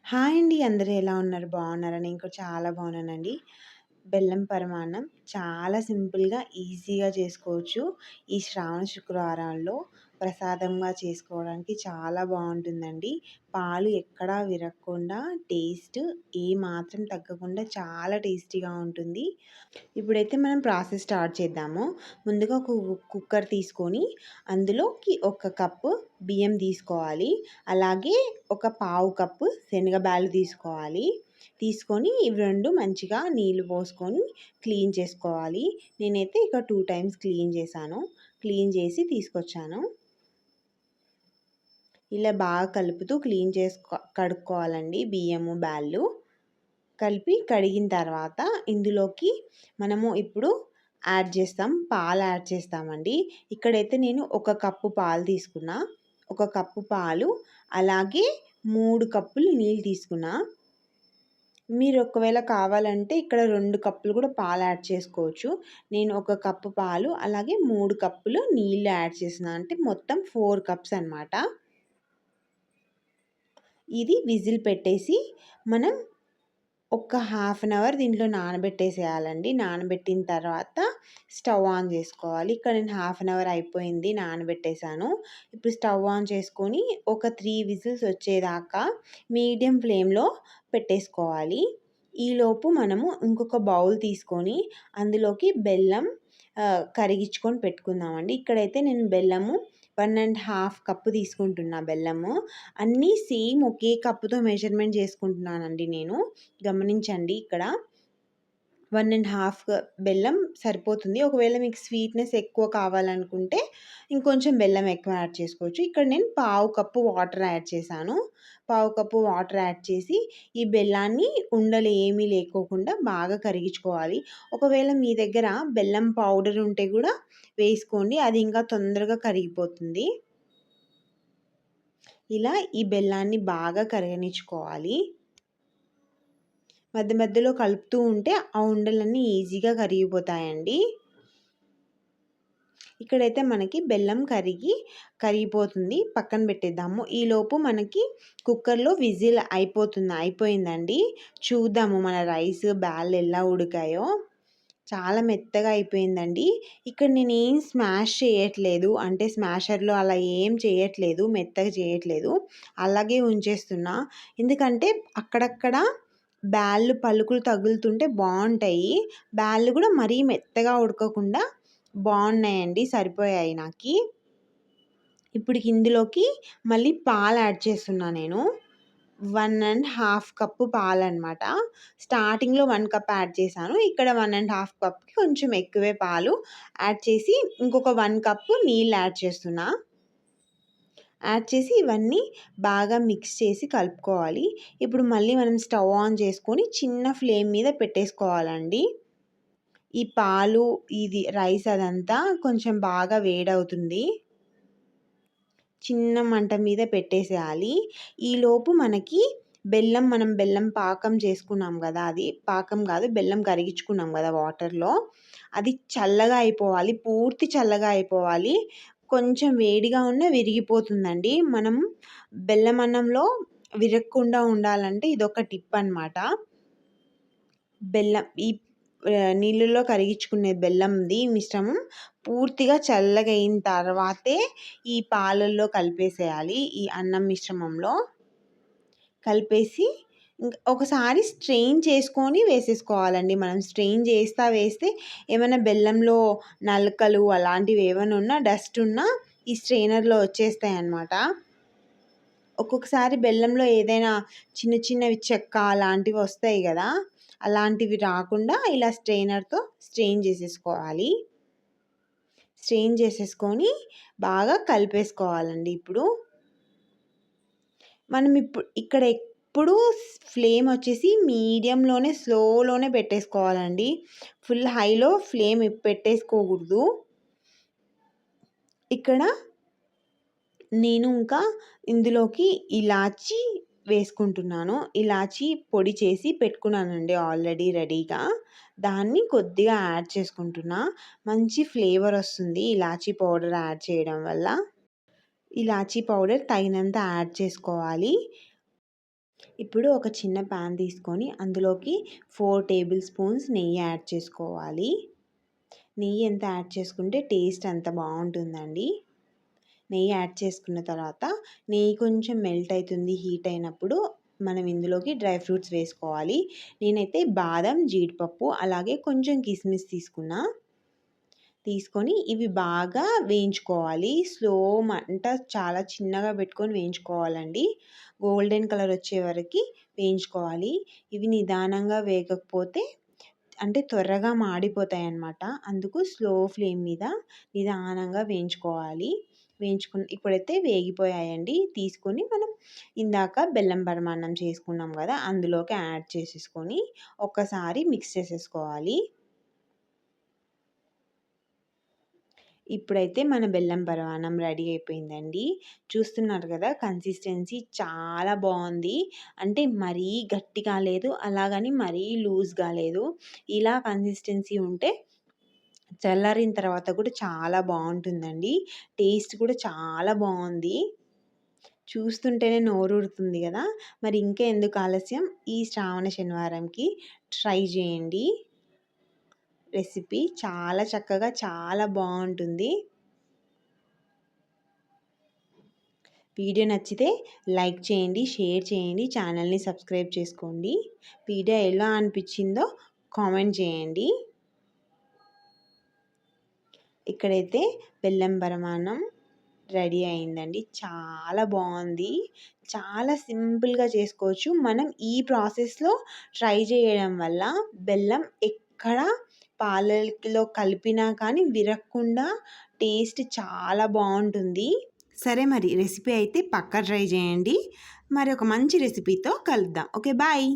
Hi అండి. అందరూ ఎలా ఉన్నారు? బాగున్నారా? నేను కూడా చాలా బాగున్నానండి. బెల్లం పరమాన్నం చాలా సింపుల్‌గా, ఈజీగా చేసుకోవచ్చు. ఈ శ్రావణ శుక్రవారాల్లో ప్రసాదంగా చేసుకోవడానికి చాలా బాగుంటుందండి. పాలు ఎక్కడా విరగకుండా టేస్ట్ ఏమాత్రం తగ్గకుండా చాలా టేస్టీగా ఉంటుంది. ఇప్పుడైతే మనం ప్రాసెస్ స్టార్ట్ చేద్దాము. ముందుగా ఒక కుక్కర్ తీసుకొని అందులోకి ఒక కప్పు బియ్యం తీసుకోవాలి. అలాగే ఒక పావు కప్పు శనగబ్యాళ్ళు తీసుకోవాలి. తీసుకొని ఇవి 2 మంచిగా నీళ్లు పోసుకొని క్లీన్ చేసుకోవాలి. నేనైతే ఇక 2 టైమ్స్ క్లీన్ చేశాను. క్లీన్ చేసి తీసుకొచ్చాను. ఇలా బాగా కలుపుతూ క్లీన్ కడుక్కోవాలండి బియ్యము, బ్యాళ్ళు. కలిపి కడిగిన తర్వాత ఇందులోకి మనము ఇప్పుడు పాలు యాడ్ చేస్తామండి. ఇక్కడైతే నేను ఒక కప్పు పాలు తీసుకున్నా. ఒక కప్పు పాలు అలాగే 3 కప్పులు నీళ్ళు తీసుకున్నా. మీరు ఒకవేళ కావాలంటే ఇక్కడ 2 కప్పులు కూడా పాలు యాడ్ చేసుకోవచ్చు. నేను ఒక కప్పు పాలు అలాగే 3 కప్పులు నీళ్ళు యాడ్ చేసిన. అంటే మొత్తం 4 కప్స్ అనమాట. ఇది విజిల్ పెట్టేసి మనం ఒక హాఫ్ అన్ అవర్ దీంట్లో నానబెట్టేసేయాలండి. నానబెట్టిన తర్వాత స్టవ్ ఆన్ చేసుకోవాలి. ఇక్కడ నేను హాఫ్ అన్ అవర్ అయిపోయింది, నానబెట్టేశాను. ఇప్పుడు స్టవ్ ఆన్ చేసుకొని ఒక 3 విజిల్స్ వచ్చేదాకా మీడియం ఫ్లేమ్లో పెట్టేసుకోవాలి. ఈలోపు మనము ఇంకొక బౌల్ తీసుకొని అందులోకి బెల్లం కరిగించుకొని పెట్టుకుందామండి. ఇక్కడైతే నేను బెల్లము 1½ కప్పు తీసుకుంటున్నా బెల్లము. అన్నీ సేమ్ ఒకే కప్పుతో మెజర్మెంట్ చేసుకుంటున్నానండి నేను. గమనించండి ఇక్కడ 1½ బెల్లం సరిపోతుంది. ఒకవేళ మీకు స్వీట్‌నెస్ ఎక్కువ కావాలనుకుంటే ఇంకొంచెం బెల్లం ఎక్కువ యాడ్ చేసుకోవచ్చు. ఇక్కడ నేను పావు కప్పు వాటర్ యాడ్ చేశాను. పావు కప్పు వాటర్ యాడ్ చేసి ఈ బెల్లాన్ని ఉండలు ఏమీ లేకోకుండా బాగా కరిగించుకోవాలి. ఒకవేళ మీ దగ్గర బెల్లం పౌడర్ ఉంటే కూడా వేసుకోండి. అది ఇంకా తొందరగా కరిగిపోతుంది. ఇలా ఈ బెల్లాన్ని బాగా కరగనిచ్చుకోవాలి. మధ్య మధ్యలో కలుపుతూ ఉంటే ఆ ఉండలన్నీ ఈజీగా కరిగిపోతాయండి. ఇక్కడైతే మనకి బెల్లం కరిగిపోతుంది. పక్కన పెట్టేద్దాము. ఈలోపు మనకి కుక్కర్‌లో విజిల్ అయిపోయిందండి. చూద్దాము మన రైస్, బ్యాళ్ళు ఎలా ఉడికాయో. చాలా మెత్తగా అయిపోయిందండి. ఇక్కడ నేనేం స్మాష్ చేయట్లేదు. అంటే స్మాషర్‌లో అలా ఏం చేయట్లేదు. మెత్తగా చేయట్లేదు. అలాగే ఉంచేస్తున్నా. ఎందుకంటే అక్కడక్కడ బ్యాళ్ళు పలుకులు తగులుతుంటే బావుంటాయి. బ్యాళ్ళు కూడా మరీ మెత్తగా ఉడకకుండా బావున్నాయండి. సరిపోయాయి నాకి. ఇప్పుడు ఇందులోకి మళ్ళీ పాలు యాడ్ చేస్తున్నా నేను. 1½ కప్పు పాలనమాట. స్టార్టింగ్‌లో 1 కప్ యాడ్ చేశాను. ఇక్కడ 1½ కప్‌కి కొంచెం ఎక్కువే పాలు యాడ్ చేసి ఇంకొక 1 కప్పు నీళ్ళు యాడ్ చేస్తున్నా. యాడ్ చేసి ఇవన్నీ బాగా మిక్స్ చేసి కలుపుకోవాలి. ఇప్పుడు మళ్ళీ మనం స్టవ్ ఆన్ చేసుకొని చిన్న ఫ్లేమ్ మీద పెట్టేసుకోవాలండి. ఈ పాలు, ఇది రైస్ అదంతా కొంచెం బాగా వేడవుతుంది. చిన్న మంట మీద పెట్టేసేయాలి. ఈలోపు మనకి మనం బెల్లం పాకం చేసుకున్నాం కదా! అది పాకం కాదు, బెల్లం కరిగించుకున్నాం కదా వాటర్‌లో. అది చల్లగా అయిపోవాలి. పూర్తి చల్లగా అయిపోవాలి. కొంచెం వేడిగా ఉన్నా విరిగిపోతుందండి. మనం బెల్లం అన్నంలో విరగకుండా ఉండాలంటే ఇదొక టిప్ అనమాట. నీళ్ళలో కరిగించుకునే బెల్లంది మిశ్రమం పూర్తిగా చల్లగా అయిన తర్వాతే ఈ పాలల్లో కలిపేసేయాలి. ఈ అన్నం మిశ్రమంలో కలిపేసి ఒకసారి స్ట్రెయిన్ చేసుకొని వేసేసుకోవాలండి. మనం స్ట్రెయిన్ వేస్తే ఏమైనా బెల్లంలో నలకలు అలాంటివి ఏమైనా ఉన్నా, డస్ట్ ఉన్నా ఈ స్ట్రెయినర్‌లో వచ్చేస్తాయన్నమాట. ఒక్కొక్కసారి బెల్లంలో ఏదైనా చిన్న చిన్నవి చెక్క అలాంటివి వస్తాయి కదా! అలాంటివి రాకుండా ఇలా స్ట్రెయినర్‌తో స్ట్రెయిన్ చేసేసుకోవాలి. స్ట్రెయిన్ చేసేసుకొని బాగా కలిపేసుకోవాలండి. ఇప్పుడు మనం ఇక్కడ ఎప్పుడు ఫ్లేమ్ వచ్చేసి మీడియంలోనే, స్లోలోనే పెట్టేసుకోవాలండి. ఫుల్ హైలో ఫ్లేమ్ పెట్టేసుకోకూడదు. ఇక్కడ నేను ఇంకా ఇందులోకి ఇలాచీ వేసుకుంటున్నాను. ఇలాచీ పొడి చేసి పెట్టుకున్నానండి ఆల్రెడీ రెడీగా. దాన్ని కొద్దిగా యాడ్ చేసుకుంటున్నా. మంచి ఫ్లేవర్ వస్తుంది ఇలాచీ పౌడర్ యాడ్ చేయడం వల్ల. ఇలాచీ పౌడర్ తగినంత యాడ్ చేసుకోవాలి. ఇప్పుడు ఒక చిన్న ప్యాన్ తీసుకొని అందులోకి 4 టేబుల్ స్పూన్స్ నెయ్యి యాడ్ చేసుకోవాలి. నెయ్యి ఎంత యాడ్ చేసుకుంటే టేస్ట్ అంత బాగుంటుందండి. నెయ్యి యాడ్ చేసుకున్న తర్వాత నెయ్యి కొంచెం మెల్ట్ అవుతుంది, హీట్ అయినప్పుడు మనం ఇందులోకి డ్రై ఫ్రూట్స్ వేసుకోవాలి. నేనైతే బాదం, జీడిపప్పు అలాగే కొంచెం కిస్మిస్ తీసుకొని ఇవి బాగా వేయించుకోవాలి. స్లో మంట చాలా చిన్నగా పెట్టుకొని వేయించుకోవాలండి. గోల్డెన్ కలర్ వచ్చే వరకు వేయించుకోవాలి. ఇవి నిదానంగా వేగకపోతే అంటే త్వరగా మాడిపోతాయి అన్నమాట. అందుకు స్లో ఫ్లేమ్ మీద నిదానంగా వేయించుకోవాలి. ఇప్పుడైతే వేగిపోయాయండి. తీసుకొని మనం ఇందాక బెల్లం పరమాన్నం చేసుకున్నాం కదా, అందులోకి యాడ్ చేసేసుకొని ఒక్కసారి మిక్స్ చేసేసుకోవాలి. ఇప్పుడైతే మన బెల్లం పరమాన్నం రెడీ అయిపోయిందండి. చూస్తున్నారు కదా, కన్సిస్టెన్సీ చాలా బాగుంది. అంటే మరీ గట్టిగా లేదు, అలాగని మరీ లూజ్గా లేదు. ఇలా కన్సిస్టెన్సీ ఉంటే చల్లారిన తర్వాత కూడా చాలా బాగుంటుందండి. టేస్ట్ కూడా చాలా బాగుంది. చూస్తుంటేనే నోరూరుతుంది కదా. మరి ఇంకా ఎందుకు ఆలస్యం, ఈ శ్రావణ శనివారంకి ట్రై చేయండి. రెసిపీ చాలా చక్కగా చాలా బాగుంటుంది. వీడియో నచ్చితే లైక్ చేయండి, షేర్ చేయండి, ఛానల్ని సబ్స్క్రైబ్ చేసుకోండి. వీడియో ఎలా అనిపించిందో కామెంట్ చేయండి. ఇక్కడైతే బెల్లం పరమాన్నం రెడీ అయిందండి. చాలా బాగుంది. చాలా సింపుల్గా చేసుకోవచ్చు. మనం ఈ ప్రాసెస్లో ట్రై చేయడం వల్ల బెల్లం ఎక్కడ పాలల్లో కలిపినా కానీ విరగకుండా టేస్ట్ చాలా బాగుంటుంది. సరే, మరి రెసిపీ అయితే పక్కా ట్రై చేయండి. మరి ఒక మంచి రెసిపీతో కలుద్దాం. Okay, bye.